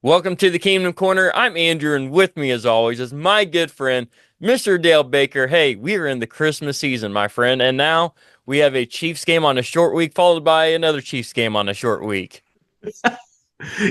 Welcome to the Kingdom Corner. I'm Andrew, and with me, as always, is my good friend, Mr. Dale Baker. Hey, we are in the Christmas season, my friend, and now we have a Chiefs game on a short week, followed by another Chiefs game on a short week.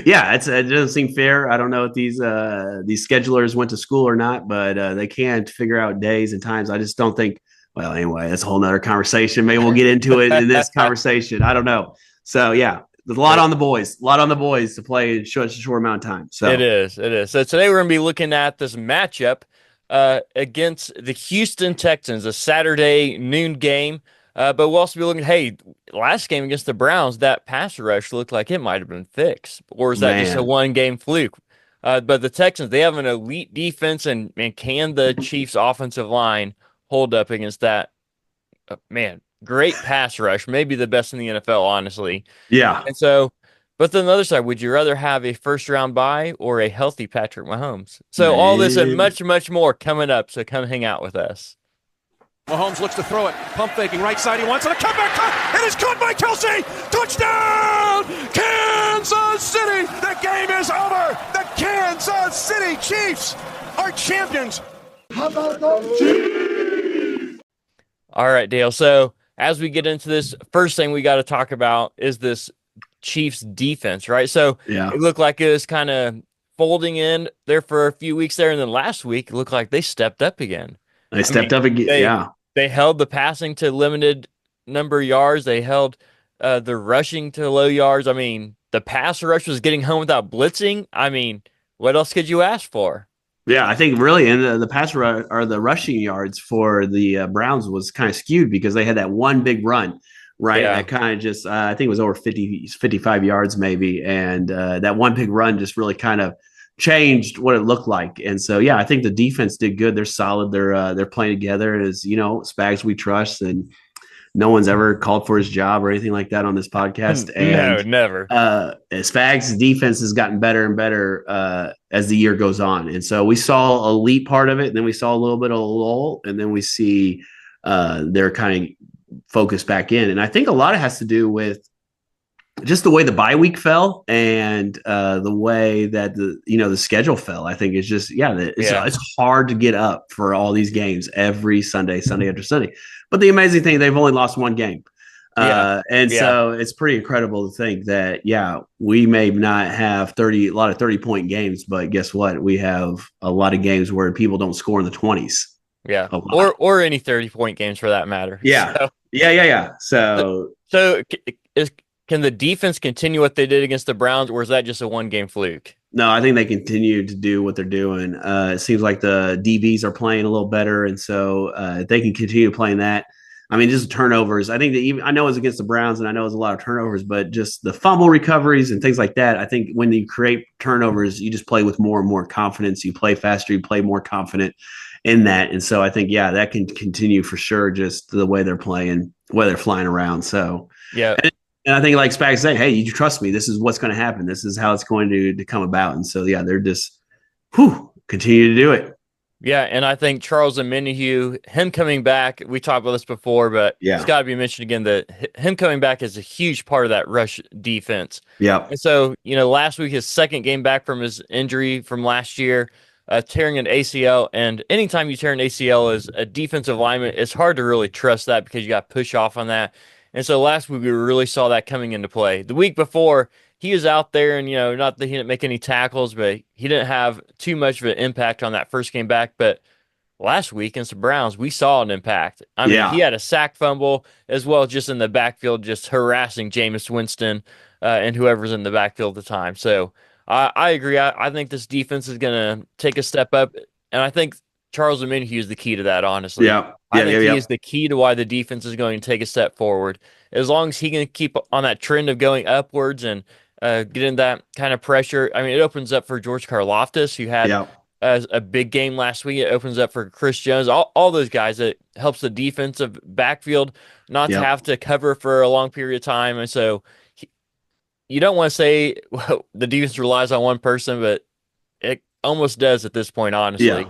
Yeah, it doesn't seem fair. I don't know if these schedulers went to school or not, but they can't figure out days and times. I just don't think. Well, anyway, that's a whole nother conversation. Maybe we'll get into it in this conversation. I don't know. So yeah, there's a lot on the boys. A lot on the boys to play in such a short amount of time. It So is. It is. So today we're going to be looking at this matchup against the Houston Texans, a Saturday noon game. But we'll also be looking, hey, last game against the Browns, that pass rush looked like it might have been fixed. Or is that just a man, one-game fluke? But the Texans, they have an elite defense, and can the Chiefs' offensive line hold up against that? Man, great pass rush, maybe the best in the NFL, honestly. yeah, And so, but then the other side, would you rather have a first round bye or a healthy Patrick Mahomes? So all this and man. much, much more coming up. So come hang out with us. Mahomes looks to throw it. Pump faking right side. He wants it. A comeback cut. It is caught by Kelce. Touchdown! Kansas City. The game is over. The Kansas City Chiefs are champions. How about those Chiefs? All right, Dale. So as we get into this, first thing we got to talk about is this Chiefs defense, right? So Yeah, it looked like it was kind of folding in there for a few weeks there. And then last week, it looked like they stepped up again. they stepped up again. They held the passing to limited number of yards. They held the rushing to low yards. I mean, the pass rush was getting home without blitzing. I mean, what else could you ask for? Yeah, I think really in the pass or the rushing yards for the Browns was kind of skewed because they had that one big run, right? Yeah. That kind of just, I think it was over 55 yards maybe. And that one big run just really kind of changed what it looked like. And so, yeah, I think the defense did good. They're solid. They're playing together as, Spags we trust. And no one's ever called for his job or anything like that on this podcast. No, And never. Spags' defense has gotten better and better as the year goes on. And so we saw elite part of it, and then we saw a little bit of a lull, and then we see they're kind of focused back in. And I think a lot of it has to do with just the way the bye week fell and the way that the schedule fell. I think it's just it's hard to get up for all these games every Sunday after Sunday. But the amazing thing, they've only lost one game. So it's pretty incredible to think that, we may not have a lot of 30-point games, but guess what? We have a lot of games where people don't score in the 20s. Yeah. Or any 30-point games for that matter. Yeah. So, Yeah. So can the defense continue what they did against the Browns, or is that just a one-game fluke? No, I think they continue to do what they're doing. It seems like the DBs are playing a little better, and so if they can continue playing that. I mean, just turnovers. I think that I know it's against the Browns, and I know it's a lot of turnovers, but just the fumble recoveries and things like that. I think when you create turnovers, you just play with more and more confidence. You play faster, you play more confident in that, and so I think that can continue for sure. Just the way they're playing, the way they're flying around. So yeah. And I think like Spags said, hey, you trust me. This is what's going to happen. This is how it's going to come about. And so, they're just, continue to do it. Yeah, and I think Charles Omenihu, him coming back, we talked about this before, but it's got to be mentioned again that him coming back is a huge part of that rush defense. Yeah. And so, last week, his second game back from his injury from last year, tearing an ACL. And anytime you tear an ACL as a defensive lineman, it's hard to really trust that because you got to push off on that. And so last week, we really saw that coming into play. The week before, he was out there and, not that he didn't make any tackles, but he didn't have too much of an impact on that first game back. But last week against the Browns, we saw an impact. I mean, he had a sack fumble as well, just in the backfield, just harassing Jameis Winston and whoever's in the backfield at the time. So I agree. I think this defense is going to take a step up. And I think Charles Omenihu is the key to that, honestly. I think he is the key to why the defense is going to take a step forward. As long as he can keep on that trend of going upwards and get in that kind of pressure, I mean, it opens up for George Karlaftis, who had a big game last week. It opens up for Chris Jones, all those guys. It helps the defensive backfield not to have to cover for a long period of time. And so you don't want to say the defense relies on one person, but it almost does at this point, honestly.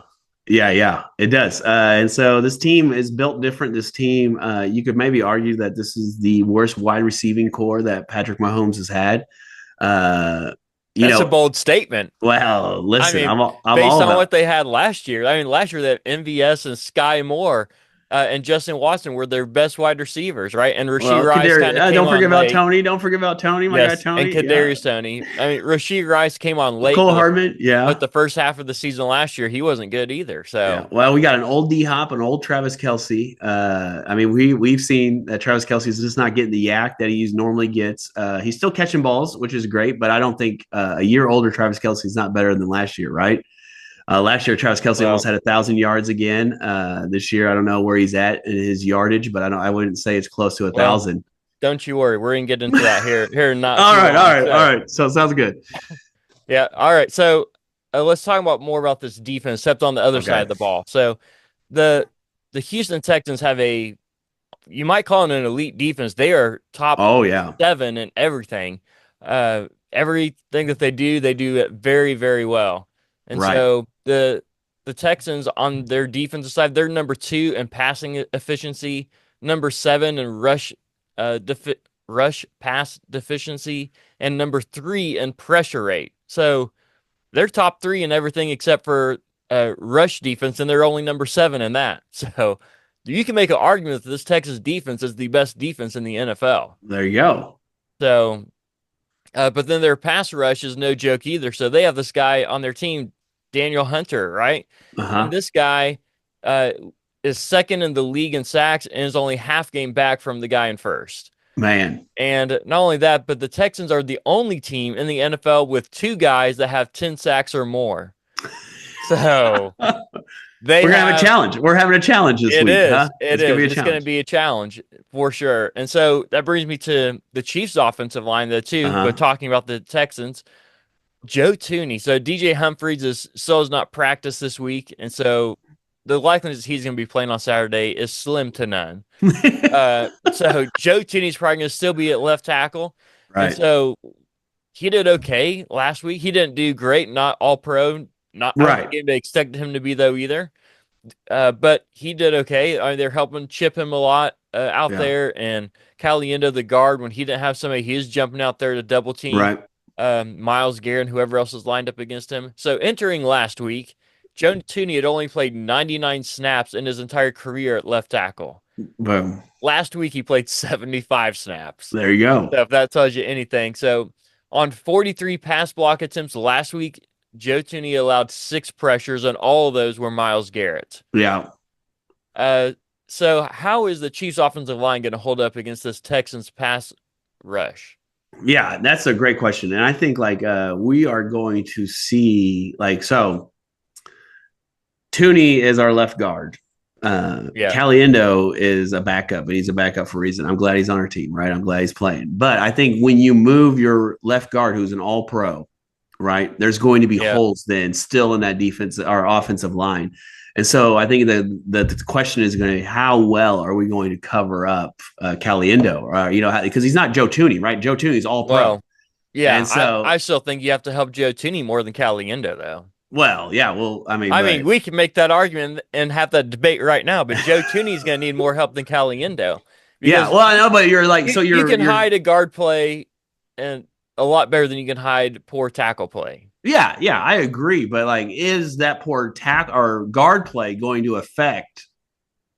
Yeah, it does. And so this team is built different. This team, you could maybe argue that this is the worst wide receiving core that Patrick Mahomes has had. You That's a know, bold statement. well, I listen, mean, I'm based all on about. what they had last year. I mean, last year they had MVS and Sky Moore and Justin Watson were their best wide receivers, right? And Rasheed Well, Rice kind of came don't forget on about late. Tony. Don't forget about Tony, my guy Yes, and Tony. Yeah, Kadarius Toney. I mean, Rasheed Rice came on late, Cole Hardman. but Yeah, the first half of the season last year he wasn't good either. yeah. So Well, we got an old D Hop, an old Travis Kelce. I mean, we've seen that Travis Kelce is just not getting the yak that he normally gets. He's still catching balls, which is great, but I don't think a year older Travis Kelce is not better than last year, right? Last year, Travis Kelce almost well, had 1,000 yards again. This year, I don't know where he's at in his yardage, but I wouldn't say it's close to a well, thousand. don't you worry, we're gonna get into that here in not All too right, long. all So right. So sounds good. yeah, all right. So let's talk about more about this defense, except on the other side Okay. of the ball. So the the Houston Texans have a you might call it an elite defense. They are top Oh yeah. 7 in everything. Everything that they do it very, very well. And Right. so the Texans on their defensive side, they're number 2 in passing efficiency, number 7 in rush pass deficiency, and number 3 in pressure rate. So they're top 3 in everything except for rush defense, and they're only number 7 in that. So you can make an argument that this Texas defense is the best defense in the NFL. There you go. So, but then their pass rush is no joke either. So they have this guy on their team, Daniel Hunter, right? And Uh-huh. this guy uh, is second in the league in sacks and is only half game back from the guy in first. Man. And not only that, but the Texans are the only team in the NFL with 2 guys that have 10 sacks or more. So they We're gonna have a have challenge. We're having a challenge this it week, huh? is. It It's gonna be is. a It's going challenge. to be a challenge for sure. And so that brings me to the Chiefs' offensive line, though, too. But Uh-huh. talking about the Texans, Joe Tooney. So DJ Humphries still has not practiced this week, and so the likelihood he's going to be playing on Saturday is slim to none. So Joe Tooney's probably going to still be at left tackle, and Right. so he did okay last week. He didn't do great, not all pro. Not I don't think Right. anybody expected him to be though either. But he did okay. They're helping chip him a lot out Yeah. there. And Caliendo, the guard, when he didn't have somebody, he was jumping out there to double team Right. Myles Garrett and whoever else was lined up against him. So entering last week, Joe Tooney had only played 99 snaps in his entire career at left tackle. Boom. Last week, he played 75 snaps. There you go. So if that tells you anything. So on 43 pass block attempts last week, Joe Tooney allowed 6 pressures, and all of those were Myles Garrett. Yeah. So how is the Chiefs' offensive line going to hold up against this Texans pass rush? Yeah, that's a great question. And I think we are going to see Tooney is our left guard. Yeah. Caliendo is a backup, but he's a backup for a reason. I'm glad he's on our team, right? I'm glad he's playing. But I think when you move your left guard, who's an all pro, right, there's going to be holes then still in that defense or offensive line. And so I think the question is going to be how well are we going to cover up Caliendo, because he's not Joe Tooney, right? Joe Tooney's all pro. Well, yeah, and so I still think you have to help Joe Tooney more than Caliendo, though. well, yeah, well, I mean, we can make that argument and have that debate right now, but Joe Tooney's going to need more help than Caliendo. Yeah, well, I know, but You can hide a guard play and a lot better than you can hide poor tackle play. Yeah, I agree. But is that poor tackle or guard play going to affect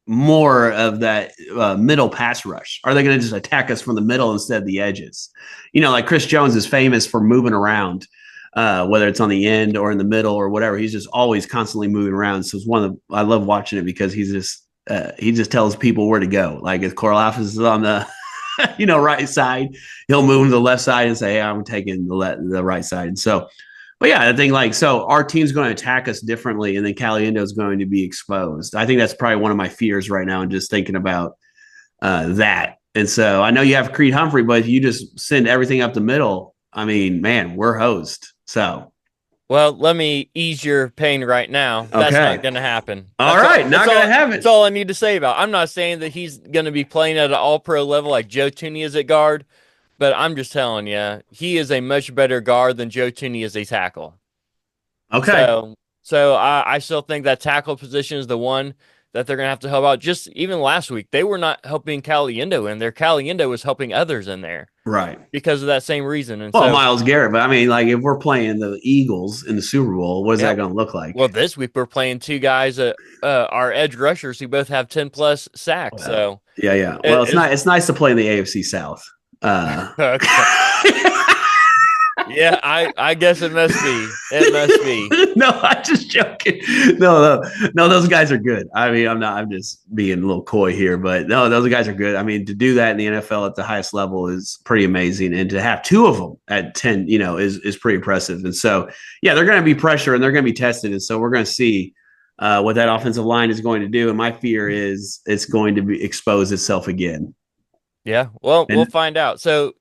more of that middle pass rush? Are they going to just attack us from the middle instead of the edges? Like Chris Jones is famous for moving around, whether it's on the end or in the middle or whatever. He's just always constantly moving around. So it's I love watching it because he just tells people where to go. Like if Kornafis is on the right side, he'll move to the left side and say, "Hey, I'm taking the right side." And so. But yeah, I think so our team's going to attack us differently, and then Caliendo is going to be exposed. I think that's probably one of my fears right now, and just thinking about that. And so I know you have Creed Humphrey, but if you just send everything up the middle, I mean, man, we're host. So, well, let me ease your pain right now. That's not going to happen. All right, not going to happen. That's all I need to say about it. I'm not saying that he's going to be playing at an all-pro level like Joe Tooney is at guard. But I'm just telling you, he is a much better guard than Joe Tooney is a tackle. Okay. So I still think that tackle position is the one that they're going to have to help out. Just even last week, they were not helping Caliendo in there. Caliendo was helping others in there. Right. Because of that same reason. And well, so Myles Garrett, but I mean, like if we're playing the Eagles in the Super Bowl, what is that going to look like? Well, this week we're playing two guys, our edge rushers who both have 10 plus sacks. So yeah. Well, it's nice to play in the AFC South. Yeah, I guess it must be. It must be. No, I'm just joking. No, those guys are good. I mean, I'm just being a little coy here, but no, those guys are good. I mean, to do that in the NFL at the highest level is pretty amazing. And to have two of them at 10, is pretty impressive. And so, yeah, they're going to be pressure and they're going to be tested. And so we're going to see what that offensive line is going to do. And my fear is it's going to expose itself again. Yeah, well, we'll find out. So,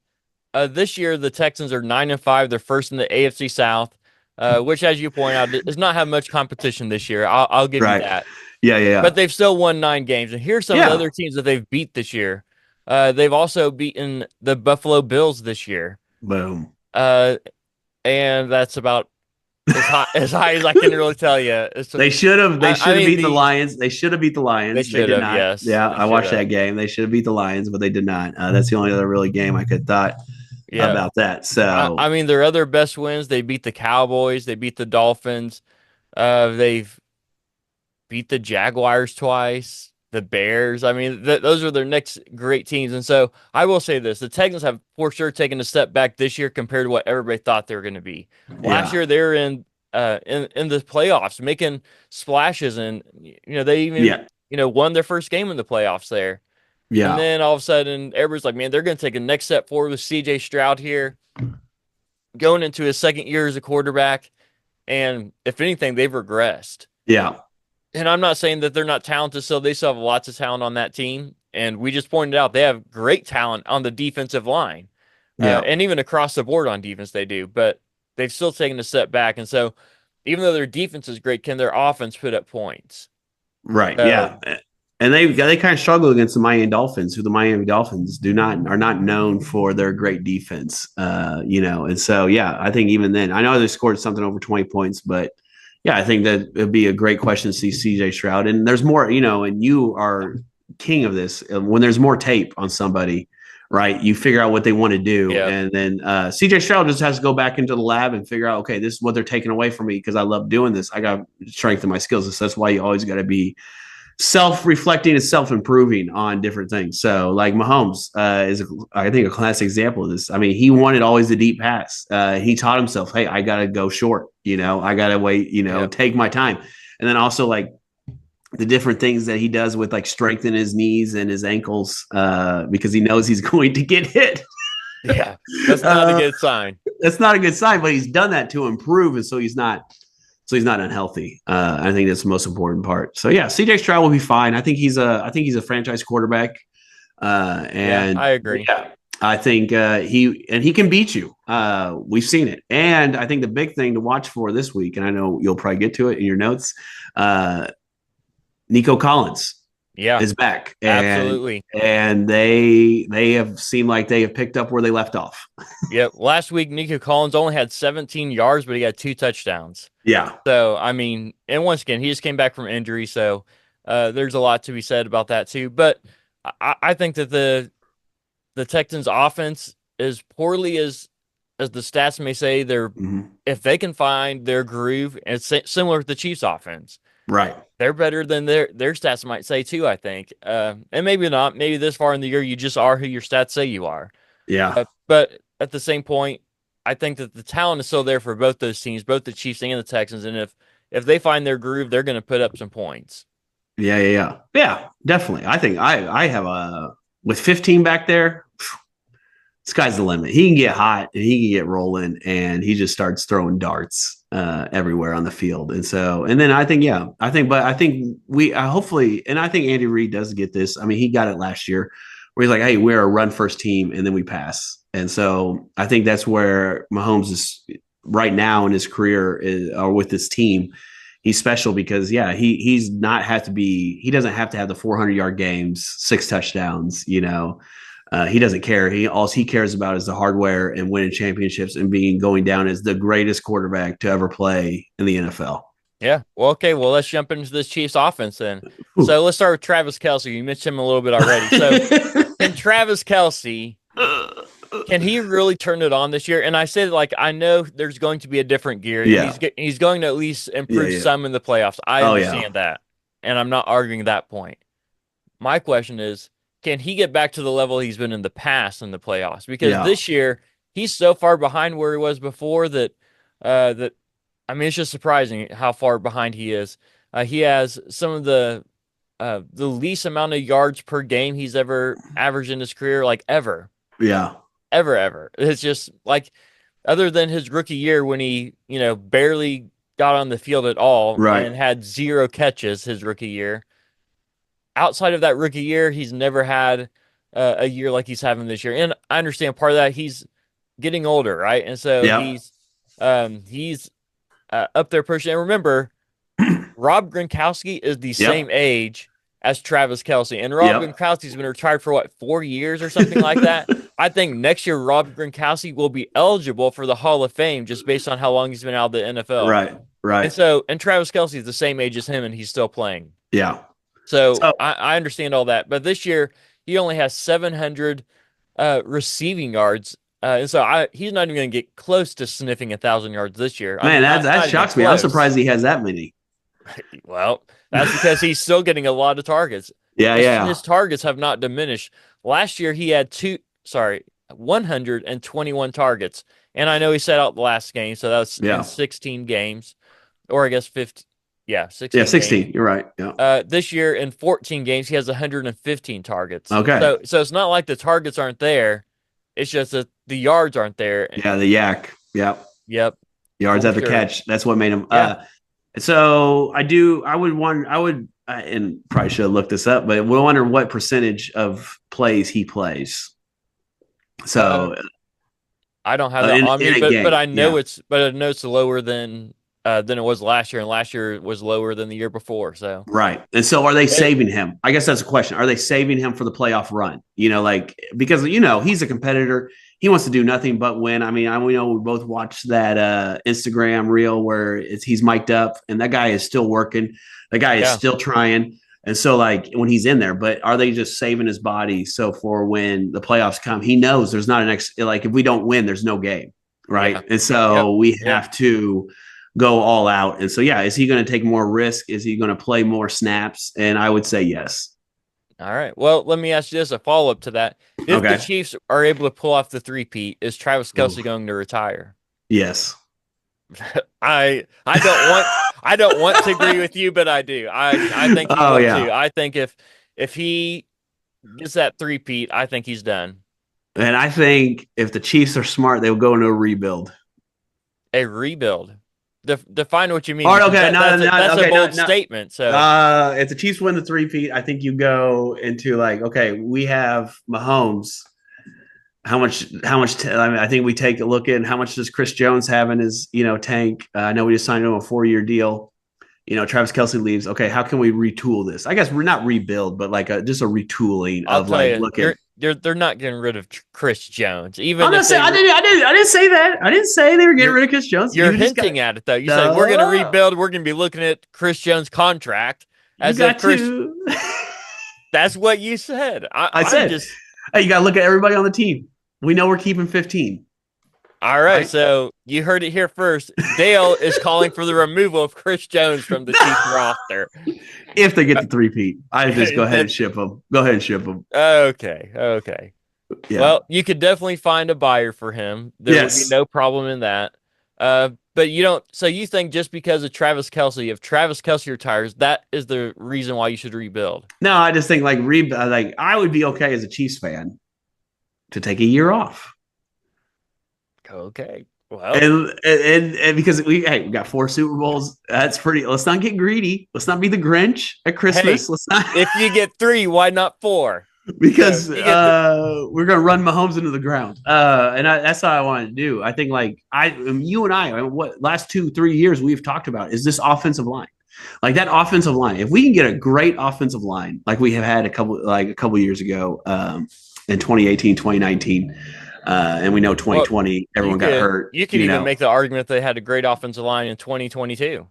this year, the Texans are 9-5. They're first in the AFC South, which, as you point out, does not have much competition this year. I'll give you that. Yeah. But they've still won 9 games. And here's some of the other teams that they've beat this year. They've also beaten the Buffalo Bills this year. Boom. And that's about as high as I can really tell you. They should have beaten the Lions. They should have beat the Lions. They should have, yes. Yeah, I watched that game. They should have beat the Lions, but they did not. That's the only other really game I could have thought about that. So I mean, their other best wins, they beat the Cowboys, they beat the Dolphins, they've beat the Jaguars twice, the Bears. I mean, those are their next great teams. And so I will say this: the Texans have for sure taken a step back this year compared to what everybody thought they were going to be. Last year, they were in the playoffs, making splashes, and they even won their first game in the playoffs there. Yeah. And then all of a sudden, everybody's like, man, they're going to take a next step forward with C.J. Stroud here, going into his second year as a quarterback. And if anything, they've regressed. Yeah. And I'm not saying that they're not talented, so they still have lots of talent on that team. And we just pointed out they have great talent on the defensive line. And even across the board on defense, they do. But they've still taken a step back. And so even though their defense is great, can their offense put up points? Right, yeah. And they kind of struggle against the Miami Dolphins, who the Miami Dolphins are not known for their great defense, And so, yeah, I think even then, I know they scored something over 20 points, but yeah, I think that it'd be a great question to see C.J. Stroud. And there's more, and you are king of this. When there's more tape on somebody, right, you figure out what they want to do, and then C.J. Stroud just has to go back into the lab and figure out, okay, this is what they're taking away from me because I love doing this. I got to strengthen my skills. So that's why you always got to be self-reflecting and self-improving on different things. So like Mahomes is, I think, a classic example of this. I mean, he wanted always the deep pass. He taught himself, hey, I got to go short, I got to wait, take my time. And then also like the different things that he does with like strengthen his knees and his ankles because he knows he's going to get hit. Yeah, that's not a good sign. That's not a good sign, but he's done that to improve. And so he's not unhealthy. I think that's the most important part. So yeah, CJ Stroud will be fine. I think he's a franchise quarterback. And I agree. Yeah, I think he can beat you. We've seen it. And I think the big thing to watch for this week, and I know you'll probably get to it in your notes, Nico Collins is back. Absolutely. And they have seemed like they have picked up where they left off. Yep. Last week, Nico Collins only had 17 yards, but he had 2 touchdowns. Yeah. So, I mean, and once again, he just came back from injury. So there's a lot to be said about that too. But I think that the Texans offense, as poorly as the stats may say, if they can find their groove, and it's similar to the Chiefs offense. Right. They're better than their stats might say too, I think. And maybe not. Maybe this far in the year, you just are who your stats say you are. Yeah. But at the same point, I think that the talent is still there for both those teams, both the Chiefs and the Texans. And if they find their groove, they're going to put up some points. Yeah, definitely. I think I have with 15 back there, sky's the limit. He can get hot and he can get rolling, and he just starts throwing darts everywhere on the field. And so, and then I think we hopefully, and I think Andy Reid does get this. I mean, he got it last year where he's like, hey, we're a run first team and then we pass. And so I think that's where Mahomes is right now in his career or with this team. He's special because he doesn't have to have the 400-yard games, 6 touchdowns, He doesn't care. All he cares about is the hardware and winning championships and going down as the greatest quarterback to ever play in the NFL. Yeah. Well, okay. Well, let's jump into this Chiefs offense then. Ooh. So let's start with Travis Kelce. You mentioned him a little bit already. So can Travis Kelce, can he really turn it on this year? And I say, like, I know there's going to be a different gear, and Yeah. he's going to at least improve Yeah. some in the playoffs. I Oh, yeah. understand that, and I'm not arguing that point. My question is, can he get back to the level he's been in the past in the playoffs? Because Yeah. this year he's so far behind where he was before that I mean, it's just surprising how far behind he is. He has some of the least amount of yards per game he's ever averaged in his career, like ever. Yeah. Ever. It's just like, other than his rookie year when he, barely got on the field at all Right. and had 0 catches his rookie year. Outside of that rookie year, he's never had a year like he's having this year. And I understand part of that, he's getting older, right? And so Yep. he's up there pushing. And remember, Rob Gronkowski is the same age as Travis Kelce. And Rob Gronkowski's been retired for, 4 years or something like that? I think next year Rob Gronkowski will be eligible for the Hall of Fame just based on how long he's been out of the NFL. Right. And Travis Kelce is the same age as him, and he's still playing. Yeah. So I understand all that. But this year, he only has 700 receiving yards. And so he's not even going to get close to sniffing 1,000 yards this year. Man, that shocks me. I'm surprised he has that many. Well, that's because he's still getting a lot of targets. His targets have not diminished. Last year, he had 121 targets. And I know he set out the last game, so that's in 16 games. Or I guess 15. Yeah, 16. Yeah, 16. Games. You're right. Yeah. This year in 14 games, he has 115 targets. Okay. So it's not like the targets aren't there. It's just that the yards aren't there. Yeah, the yak. Yep. Yards at the catch. That's what made him. Yeah. So I would, and probably should have looked this up, but we'll wonder what percentage of plays he plays. So I don't have that on me, but I know it's lower than it was last year, and last year was lower than the year before. So right, and so are they saving him? I guess that's a question. Are they saving him for the playoff run? Because he's a competitor. He wants to do nothing but win. I mean, we know we both watched that Instagram reel where he's mic'd up, and that guy is still working. The guy is still trying. And so, when he's in there, but are they just saving his body so for when the playoffs come, he knows there's not if we don't win, there's no game, right? Yeah. And so we have to go all out. And so, is he going to take more risk? Is he going to play more snaps? And I would say yes. All right. Well, let me ask you this, a follow-up to that. If the Chiefs are able to pull off the three-peat, is Travis Kelce going to retire? Yes. I don't want to agree with you, but I do. I think he will too. I think if he gets that three-peat, I think he's done. And I think if the Chiefs are smart, they will go into a rebuild. A rebuild? Define what you mean. All right, okay, that's a bold statement. So if the Chiefs win the three-peat, I think you go into we have Mahomes. How much? I think we take a look at how much does Chris Jones have in his tank. I know we just signed him a 4-year deal. Travis Kelce leaves. Okay, how can we retool this? I guess we're not rebuild, but just a retooling of they're not getting rid of Chris Jones. Even I didn't say that. I didn't say they were getting rid of Chris Jones. You're hinting at it though. You said we're going to rebuild. We're going to be looking at Chris Jones' contract as a Chris. That's what you said. I said, hey, you got to look at everybody on the team. We know we're keeping 15. All right, so you heard it here first. Dale is calling for the removal of Chris Jones from the Chiefs roster. If they get the three-peat, I just go ahead and ship them. Okay. Yeah. Well, you could definitely find a buyer for him. There would be no problem in that. But you don't. So you think just because of Travis Kelce, if Travis Kelce retires, that is the reason why you should rebuild? No, I just think I would be okay as a Chiefs fan to take a year off. Okay. Well, and because we got 4 Super Bowls, that's pretty. Let's not get greedy. Let's not be the Grinch at Christmas. Let's not. If you get 3, why not 4? Because we're gonna run Mahomes into the ground, and that's how I wanted to do. I think you and I, what last 2-3 years we've talked about is this offensive line. That offensive line. If we can get a great offensive line, like we have had a couple years ago, in 2018, 2019. And we know 2020, everyone got hurt. You could even make the argument they had a great offensive line in 2022.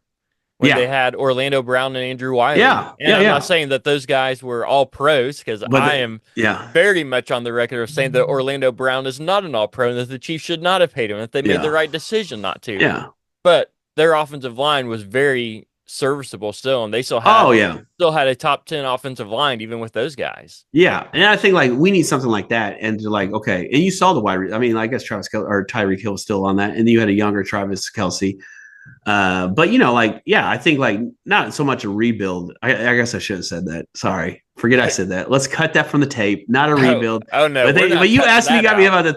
when they had Orlando Brown and Andrew Wiley. Yeah. And I'm not saying that those guys were all pros, because I am very much on the record of saying that Orlando Brown is not an all pro and that the Chiefs should not have paid him, that they made the right decision not to. Yeah. But their offensive line was very serviceable still, and they still had a top 10 offensive line even with those guys. Yeah, and I think like we need something like that, and to like and you saw the wide. I mean, I guess Travis Kelce or Tyreek Hill was still on that, and then you had a younger Travis Kelce. But I think like not so much a rebuild. I guess I should have said that. Sorry, forget I said that. Let's cut that from the tape. Not a rebuild. Oh no! But you asked me about the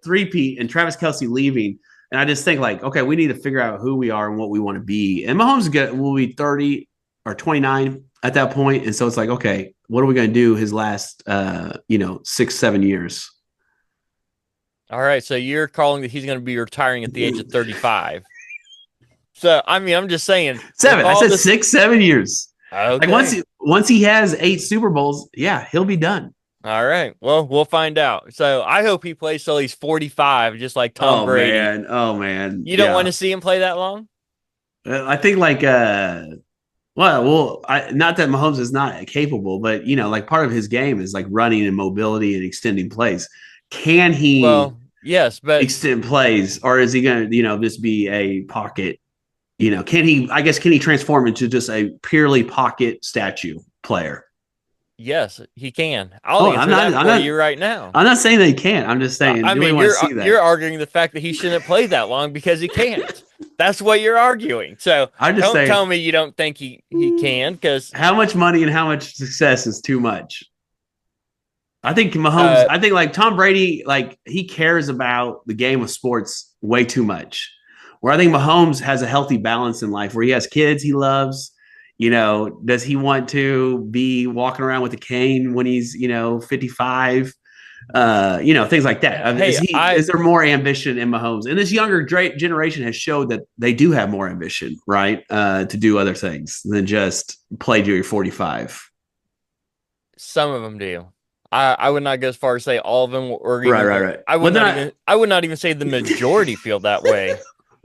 three-peat and Travis Kelce leaving. And I just think like, okay, we need to figure out who we are and what we want to be. And Mahomes will be 30 or 29 at that point. And so it's like, okay, what are we going to do his last, 6-7 years? All right. So you're calling that he's going to be retiring at the age of 35. So, I mean, I'm just saying. 7. I said 6-7 years. Okay. Like once he has 8 Super Bowls, he'll be done. All right. Well, we'll find out. So I hope he plays till he's 45, just like Tom Brady. Oh, man. You don't want to see him play that long? I think like, not that Mahomes is not capable, but, like part of his game is like running and mobility and extending plays. Can he extend plays, or is he going to, just be a pocket? Can he transform into just a purely pocket statue player? Yes, he can. I'll answer that for you right now. I'm not saying that he can't. I'm just saying. You're arguing the fact that he shouldn't play that long because he can't. That's what you're arguing. So don't tell me you don't think he can. Because how much money and how much success is too much? I think Mahomes. I think like Tom Brady, like he cares about the game of sports way too much. Where I think Mahomes has a healthy balance in life, where he has kids he loves. Does he want to be walking around with a cane when he's, 55? Things like that. Is there more ambition in Mahomes? And this younger generation has showed that they do have more ambition, right? To do other things than just play till you're 45. Some of them do. I would not go as far as say all of them. Right. I would not even say the majority feel that way.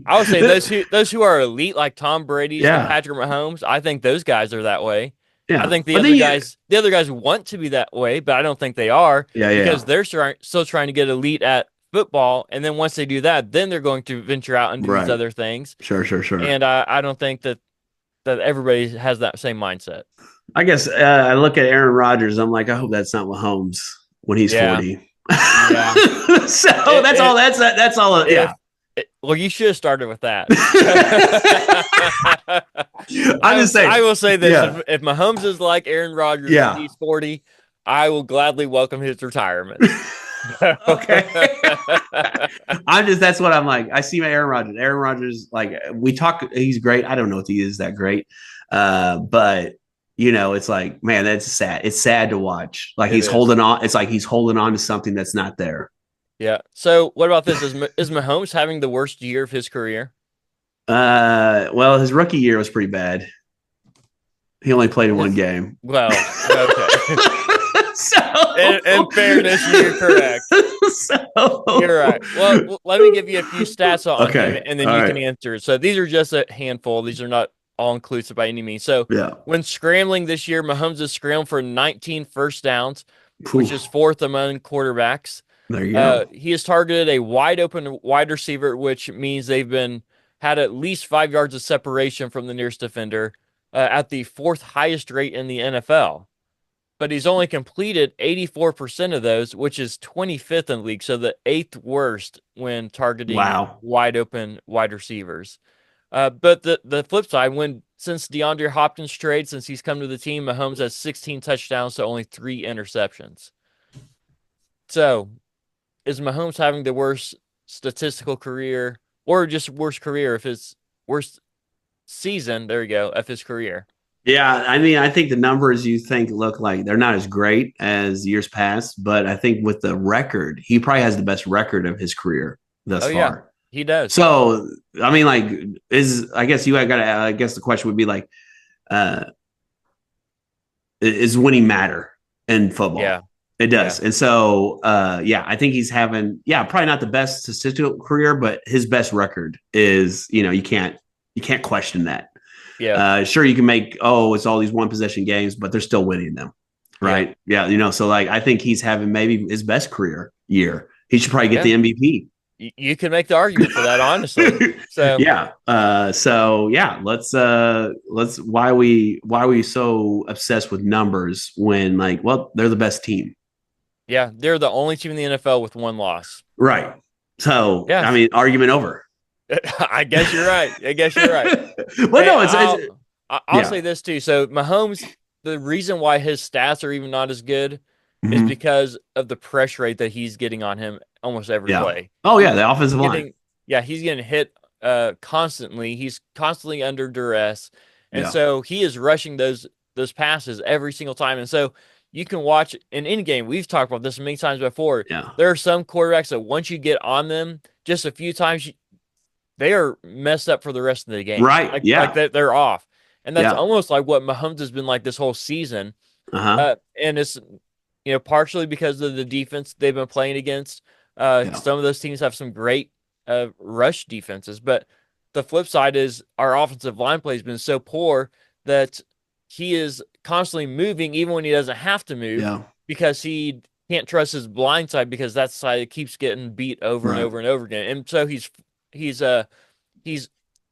I would say those who are elite, like Tom Brady and Patrick Mahomes, I think those guys are that way. Yeah. I think the other guys want to be that way, but I don't think they are because they're still trying to get elite at football. And then once they do that, then they're going to venture out and do these other things. Sure. And I don't think that everybody has that same mindset. I guess I look at Aaron Rodgers. I'm like, I hope that's not Mahomes when he's 40. Yeah. So that's all. Yeah. Well, you should have started with that. I'm just saying. I will say this: if Mahomes is like Aaron Rodgers and he's 40, I will gladly welcome his retirement. Okay. That's what I'm like. I see my Aaron Rodgers. Aaron Rodgers, like we talk, he's great. I don't know if he is that great, but it's like, man, that's sad. It's sad to watch. Like he's holding on. It's like he's holding on to something that's not there. Yeah. So what about this? Is Mahomes having the worst year of his career? Well, his rookie year was pretty bad. He only played in one game. Well, okay. In fairness, you're correct. You're right. Well, let me give you a few stats on him, and then you can answer. So these are just a handful. These are not all inclusive by any means. So when scrambling this year, Mahomes has scrambled for 19 first downs, which is fourth among quarterbacks. There you go. He has targeted a wide open wide receiver, which means they've had at least 5 yards of separation from the nearest defender at the fourth highest rate in the NFL. But he's only completed 84% of those, which is 25th in the league. So the 8th worst when targeting wide open wide receivers. But the flip side, since DeAndre Hopkins trade, since he's come to the team, Mahomes has 16 touchdowns to only 3 interceptions. So is Mahomes having the worst statistical career, or just worst career of his worst season? There you go, of his career. Yeah, I mean, I think the numbers you think look like they're not as great as years past, but I think with the record, he probably has the best record of his career thus far. Yeah, he does. So, I mean, like, I guess the question would be like, is winning matter in football? Yeah. It does. Yeah. And so, I think he's having, probably not the best statistical career, but his best record is, you can't question that. Yeah. Sure, you can make, it's all these one possession games, but they're still winning them. Right. Yeah. So like, I think he's having maybe his best career year. He should probably get the MVP. You can make the argument for that, honestly. So yeah. Let's why are we so obsessed with numbers when they're the best team. yeah, they're the only team in the NFL with one loss. Right. So yeah, I mean, argument over. I guess you're right. Well, I'll say this too. So Mahomes, the reason why his stats are even not as good is because of the pressure rate that he's getting on him almost every play. Oh yeah, the offensive line. Yeah, he's getting hit constantly. He's constantly under duress, and so he is rushing those passes every single time. And so you can watch in any game. We've talked about this many times before. Yeah. There are some quarterbacks that once you get on them just a few times, they are messed up for the rest of the game. Right. Like they're off. And that's almost like what Mahomes has been like this whole season. And it's, partially because of the defense they've been playing against. Some of those teams have some great rush defenses. But the flip side is our offensive line play has been so poor that he is constantly moving even when he doesn't have to move because he can't trust his blind side because that side keeps getting beat over and over and over again. And so he's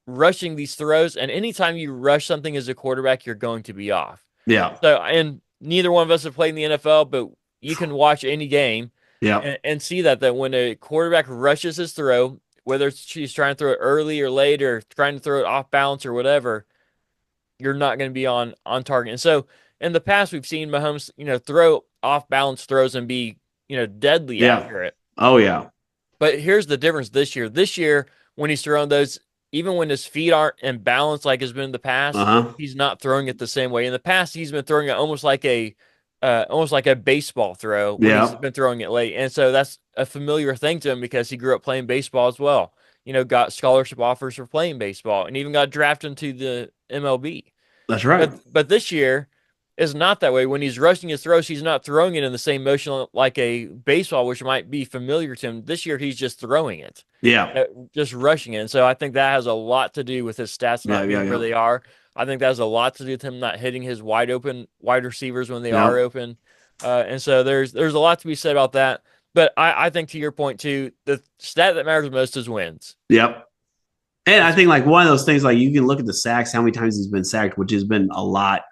rushing these throws, and anytime you rush something as a quarterback, you're going to be off. Yeah. So, and neither one of us have played in the NFL, but you can watch any game and see that when a quarterback rushes his throw, whether she's trying to throw it early or late or trying to throw it off balance or whatever, you're not going to be on target. And so in the past, we've seen Mahomes, throw off balance throws and be, deadly accurate. Oh yeah. But here's the difference this year. This year, when he's throwing those, even when his feet aren't in balance like has been in the past, he's not throwing it the same way. In the past, he's been throwing it almost like a baseball throw when he's been throwing it late. And so that's a familiar thing to him because he grew up playing baseball as well. Got scholarship offers for playing baseball and even got drafted into the MLB. That's right. But this year is not that way. When he's rushing his throws, he's not throwing it in the same motion like a baseball, which might be familiar to him. This year, he's just throwing it. Yeah. Just rushing it. And so I think that has a lot to do with his stats not being where they are. I think that has a lot to do with him not hitting his wide receivers when they are open. And so there's a lot to be said about that. But I think to your point, too, the stat that matters most is wins. Yep. And I think one of those things, you can look at the sacks, how many times he's been sacked, which has been a lot.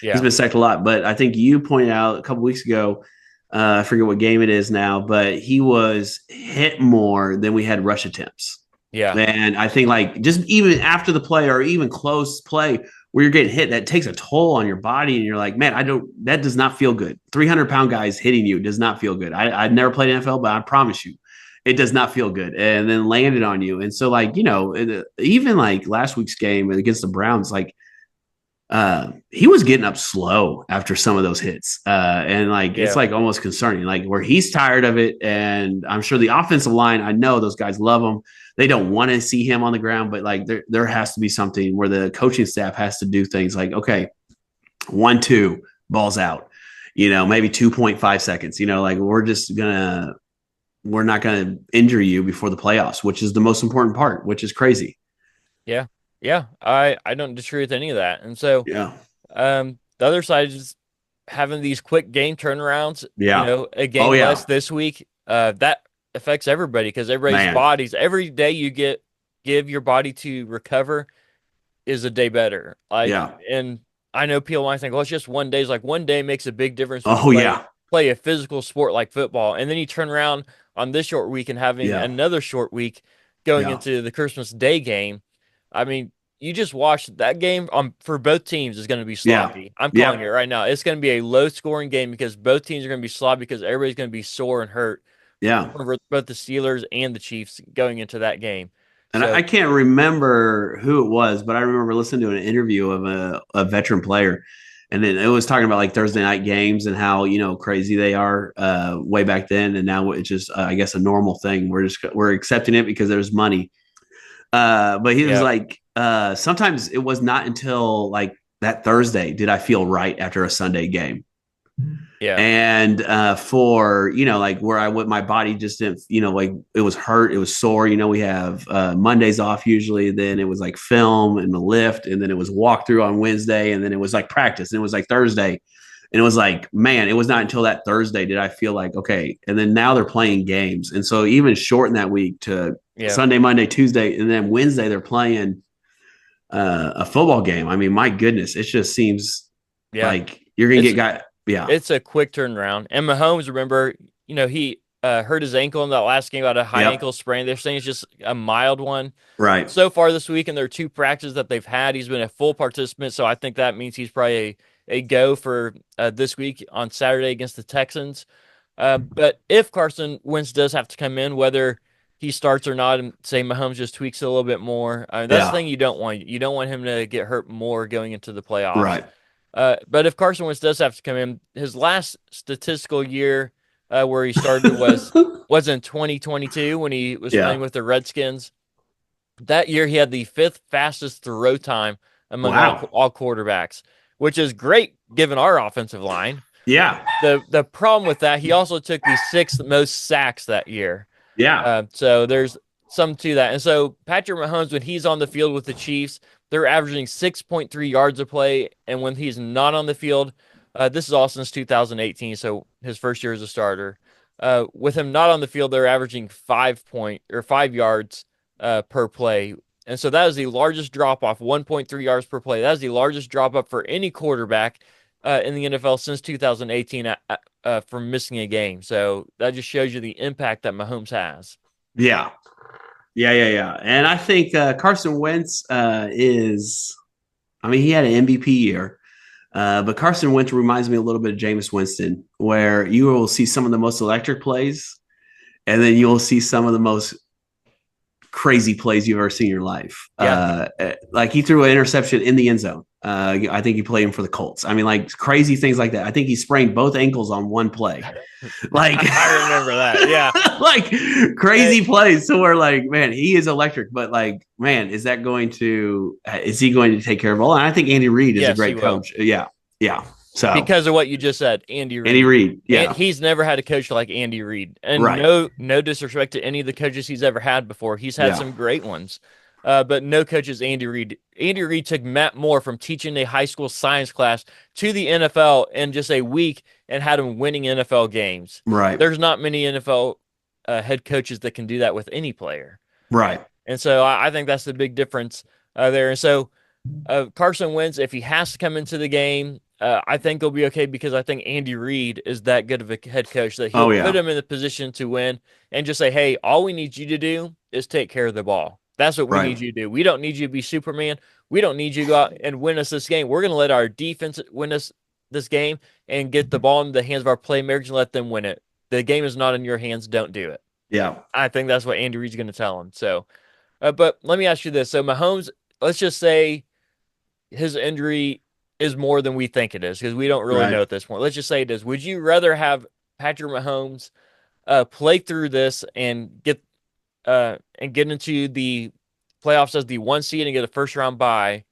He's been sacked a lot. But I think you pointed out a couple weeks ago, I forget what game it is now, but he was hit more than we had rush attempts. Yeah. And I think just even after the play or even close play where you're getting hit, that takes a toll on your body. And you're like, man, that does not feel good. 300-pound guys hitting you does not feel good. I've never played NFL, but I promise you, it does not feel good. And then landed on you. And so even last week's game against the Browns, he was getting up slow after some of those hits. It's almost concerning, where he's tired of it. And I'm sure the offensive line, I know those guys love him. They don't want to see him on the ground, but there has to be something where the coaching staff has to do things okay, 1-2 balls out, maybe 2.5 seconds, we're not going to injure you before the playoffs, which is the most important part, which is crazy. Yeah. Yeah. I don't disagree with any of that. And so, the other side is having these quick game turnarounds, a game less this week, that affects everybody because everybody's bodies, every day you give your body to recover is a day better. And I know people might think, well, it's just one day. It's one day makes a big difference. Play a physical sport like football. And then you turn around on this short week and having another short week going into the Christmas Day game. I mean, you just watched that game for both teams is going to be sloppy. I'm calling it right now. It's going to be a low scoring game because both teams are going to be sloppy because everybody's going to be sore and hurt. Yeah. For both the Steelers and the Chiefs going into that game. And I can't remember who it was, but I remember listening to an interview of a veteran player. And then it was talking about Thursday night games and how, crazy they are way back then. And now it's just, I guess, a normal thing. We're accepting it because there's money. But he was sometimes it was not until that Thursday did I feel right after a Sunday game. Yeah. And for, like where my body just didn't, like it was hurt, it was sore. We have Mondays off usually. Then it was like film and the lift, and then it was walkthrough on Wednesday, and then it was like practice, and it was like Thursday. And it was like, man, it was not until that Thursday did I feel like, okay. And then now they're playing games. And so even shorten that week to Sunday, Monday, Tuesday, and then Wednesday they're playing a football game. I mean, my goodness, it just seems like you're going to get got. Yeah. It's a quick turnaround. And Mahomes, remember, he hurt his ankle in that last game, about a high ankle sprain. They're saying it's just a mild one. Right. So far this week, and there are 2 practices that they've had, he's been a full participant. So I think that means he's probably a go for this week on Saturday against the Texans. But if Carson Wentz does have to come in, whether he starts or not, and say Mahomes just tweaks it a little bit more, that's the thing you don't want. You don't want him to get hurt more going into the playoffs. Right. But if Carson Wentz does have to come in, his last statistical year where he started was in 2022 when he was playing with the Redskins. That year, he had the 5th fastest throw time among all quarterbacks, which is great given our offensive line. Yeah. The problem with that, he also took the 6th most sacks that year. Yeah. So there's some to that. And so Patrick Mahomes, when he's on the field with the Chiefs, they're averaging 6.3 yards a play. And when he's not on the field, this is all since 2018, so his first year as a starter. With him not on the field, they're averaging 5 yards per play. And so that is the largest drop-off, 1.3 yards per play. That is the largest drop-off for any quarterback in the NFL since 2018 from missing a game. So that just shows you the impact that Mahomes has. Yeah. And I think Carson Wentz he had an MVP year. But Carson Wentz reminds me a little bit of Jameis Winston, where you will see some of the most electric plays, and then you'll see some of the most crazy plays you've ever seen in your life. Yeah. Like he threw an interception in the end zone. I think he played him for the Colts. I mean, like crazy things like that. I think he sprained both ankles on one play. Like I remember that. Yeah. Like crazy plays. So we're like, man, he is electric, but like, man, is he going to take care of all? And I think Andy Reid is a great coach. Yeah. So because of what you just said, Andy Reid. Yeah. He's never had a coach like Andy Reid. And no disrespect to any of the coaches he's ever had before. He's had some great ones. But no coach is Andy Reid. Andy Reid took Matt Moore from teaching a high school science class to the NFL in just a week and had him winning NFL games. Right. There's not many NFL head coaches that can do that with any player. Right. And so I think that's the big difference there. And so Carson Wentz, if he has to come into the game, I think he'll be okay because I think Andy Reid is that good of a head coach that he'll put him in the position to win and just say, hey, all we need you to do is take care of the ball. That's what we need you to do. We don't need you to be Superman. We don't need you to go out and win us this game. We're going to let our defense win us this game and get the ball in the hands of our playmakers and let them win it. The game is not in your hands. Don't do it. Yeah. I think that's what Andy Reid's going to tell him. So, but let me ask you this. So Mahomes, let's just say his injury is more than we think it is because we don't really know at this point. Let's just say it is. Would you rather have Patrick Mahomes play through this and get into the playoffs as the 1 seed and get a first round bye,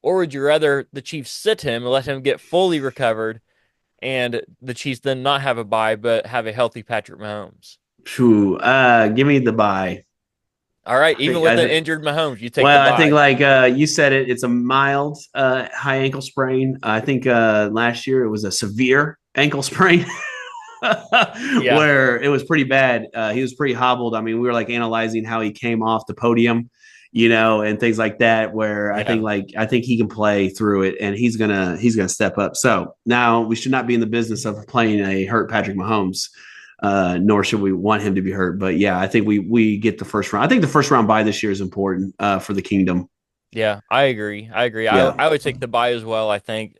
or would you rather the Chiefs sit him and let him get fully recovered and the Chiefs then not have a bye but have a healthy Patrick Mahomes? Give me the bye. All right, even with an injured Mahomes, you take the bye. I think like you said it's a mild high ankle sprain. I think last year it was a severe ankle sprain. Where it was pretty bad. He was pretty hobbled. I mean, we were like analyzing how he came off the podium, and things like that, where I think he can play through it and he's gonna step up. So now we should not be in the business of playing a hurt Patrick Mahomes, nor should we want him to be hurt. But yeah, I think we get the first round. I think the first round bye this year is important for the kingdom. Yeah, I agree. Yeah. I would take the bye as well. I think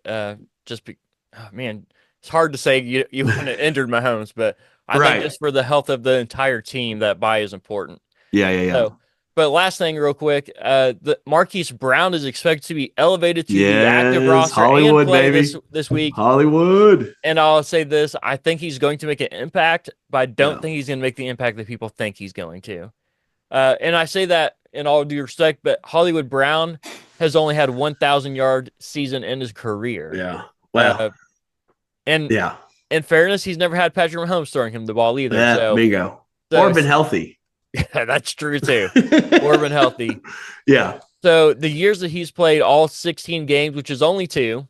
it's hard to say you want an injured Mahomes, but I think just for the health of the entire team, that bye is important. Yeah. So, but last thing real quick, the Marquise Brown is expected to be elevated to the active roster Hollywood, and play baby. This week. Hollywood. And I'll say this, I think he's going to make an impact, but I don't think he's going to make the impact that people think he's going to. And I say that in all due respect, but Hollywood Brown has only had 1,000-yard season in his career. Yeah. Well, in fairness, he's never had Patrick Mahomes throwing him the ball either. Yeah, bingo. So Or been healthy. yeah, that's true too. Or been healthy. Yeah. So the years that he's played all 16 games, which is only 2,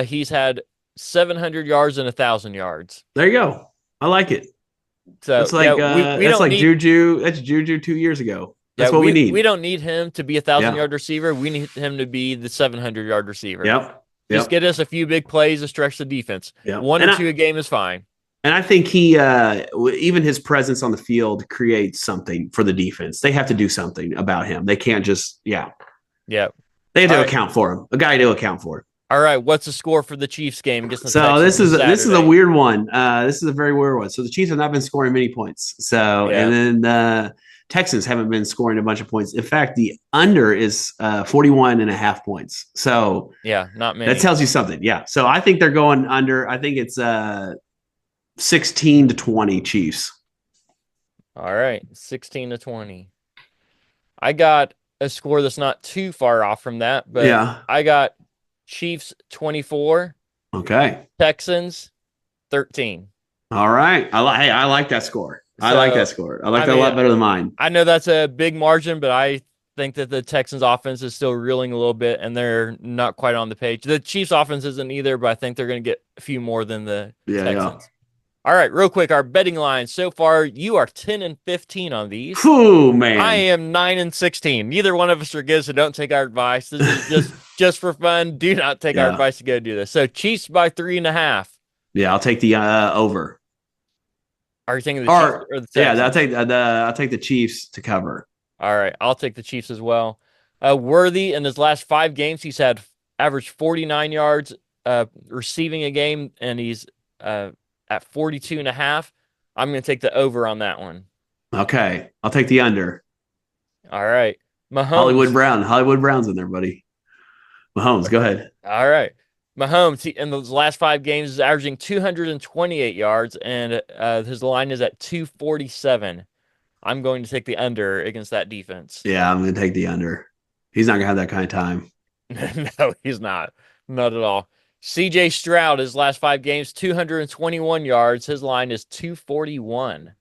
he's had 700 yards and 1,000 yards. There you go. I like it. So it's like we that's don't like need, Juju. That's Juju 2 years ago. That's what we need. We don't need him to be a 1,000-yard receiver. We need him to be the 700-yard receiver. Yep. Just get us a few big plays to stretch the defense. Yep. 1 or 2 a game is fine. And I think he, even his presence on the field creates something for the defense. They have to do something about him. They can't just, They have to account for him. A guy to account for him. All right, what's the score for the Chiefs game against the So Texans this is a weird one. This is a very weird one. So the Chiefs have not been scoring many points. So and then the Texans haven't been scoring a bunch of points. In fact, the under is 41.5 points. So not many. That tells you something. Yeah. So I think they're going under. I think it's 16-20 Chiefs. All right, 16-20. I got a score that's not too far off from that, but I got Chiefs 24. Okay. Texans 13. All right. I like that score. I like that score. I like that a lot better than mine. I know that's a big margin, but I think that the Texans offense is still reeling a little bit and they're not quite on the page. The Chiefs offense isn't either, but I think they're going to get a few more than the Texans. Yeah. All right, real quick, our betting line so far, you are 10-15 on these. Ooh, man. I am 9-16. Neither one of us are good, so don't take our advice. This is just for fun. Do not take our advice to go do this. So Chiefs by 3.5. Yeah, I'll take the over. Are you thinking the Chiefs or the Texans? Yeah, I'll take the Chiefs to cover. All right, I'll take the Chiefs as well. Worthy in his last 5 games, he's had averaged 49 yards receiving a game, and he's at 42.5. I'm going to take the over on that one. Okay. I'll take the under. All right. Mahomes. Hollywood Brown's in there, buddy. Mahomes, go ahead. All right. Mahomes, in those last 5 games, is averaging 228 yards, and his line is at 247. I'm going to take the under against that defense. Yeah, I'm going to take the under. He's not going to have that kind of time. No, he's not. Not at all. CJ Stroud, his last 5 games, 221 yards. His line is 241.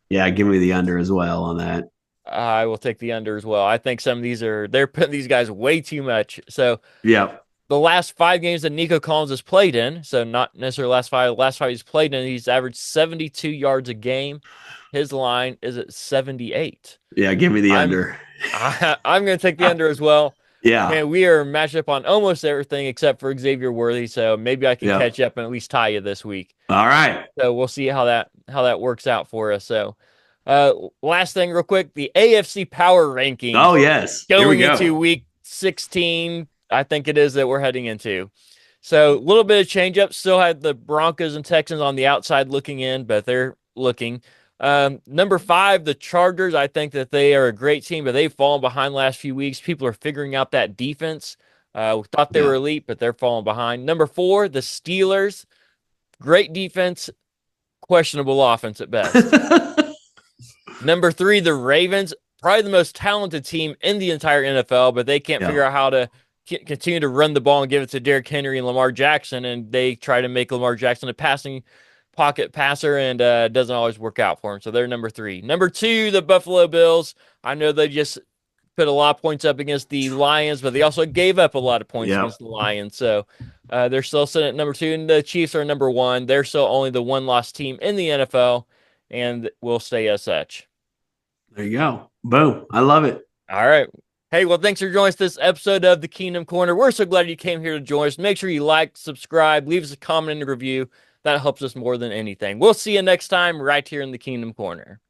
Yeah, give me the under as well on that. I will take the under as well. I think some of these they're putting these guys way too much. So the last 5 games that Nico Collins has played in, so not necessarily last 5 he's played in, he's averaged 72 yards a game. His line is at 78. Yeah, give me the under. I'm going to take the under as well. Yeah. And we are matched up on almost everything except for Xavier Worthy, so maybe I can catch up and at least tie you this week. All right. So we'll see how that works out for us. So last thing real quick, the AFC power rankings. Oh, yes. Going into week 16, I think it is that we're heading into. So a little bit of change up. Still had the Broncos and Texans on the outside looking in, but they're looking. Number 5, the Chargers. I think that they are a great team, but they've fallen behind last few weeks. People are figuring out that defense. We thought they were elite, but they're falling behind. Number 4, the Steelers. Great defense, questionable offense at best. Number 3, the Ravens. Probably the most talented team in the entire NFL, but they can't figure out how to continue to run the ball and give it to Derrick Henry and Lamar Jackson, and they try to make Lamar Jackson a passing pocket passer, and it doesn't always work out for him. So they're number 3. Number 2, the Buffalo Bills. I know they just put a lot of points up against the Lions, but they also gave up a lot of points against the Lions. So they're still sitting at number 2, and the Chiefs are number 1. They're still only the 1-loss team in the NFL, and will stay as such. There you go. Boom. I love it. All right. Hey, well, thanks for joining us this episode of the Kingdom Corner. We're so glad you came here to join us. Make sure you like, subscribe, leave us a comment and a review. That helps us more than anything. We'll see you next time right here in the Kingdom Corner.